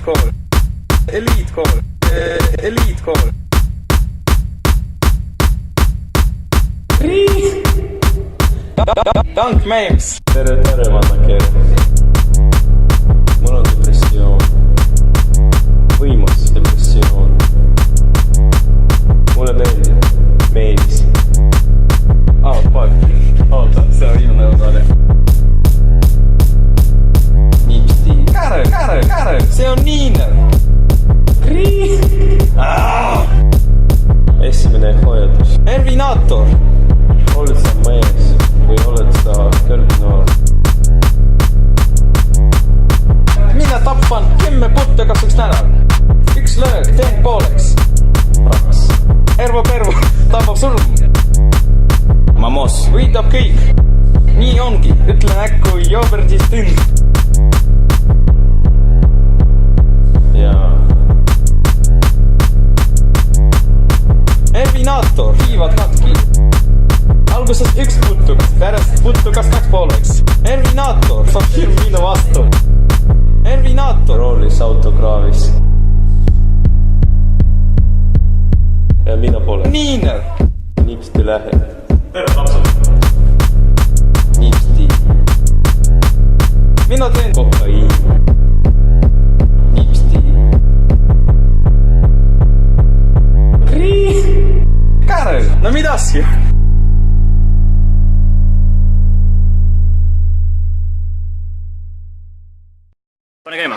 Eliitkool. Eliitkool. Eliitkool. Dank memes. Tere, vannake. Mul on depressioon. Võimas depressioon. Mulle meeldis. Fuck. Oota, see on viimane osaline. Nipsti. Karel, see on Niiner. Esimene hoiatus. Ervinaator. Oled sa mees või oled sa kõrgnoor? Mina tappan 10 putte kasvaks nädal. Üks löök, teen pooleks. Raks. Ervo Pervo tapab surm. Mamos. Võidab kõik. Nii ongi, ütlen äkku Joberdist õnd. Jaa. Ervinaator, viivad katki. Alguses üks putukas, pärast putukas 2 pooleks. Ervinaator, saab hirm minu vastu. Ervinaator. Roolis autokraavis. Ja mina pole. Niiner. Nipsti lähe. Tere, lapsed. Nipsti. Mina teen Kokaiin. Nipsti. Karel, no mida asja? Pane käima.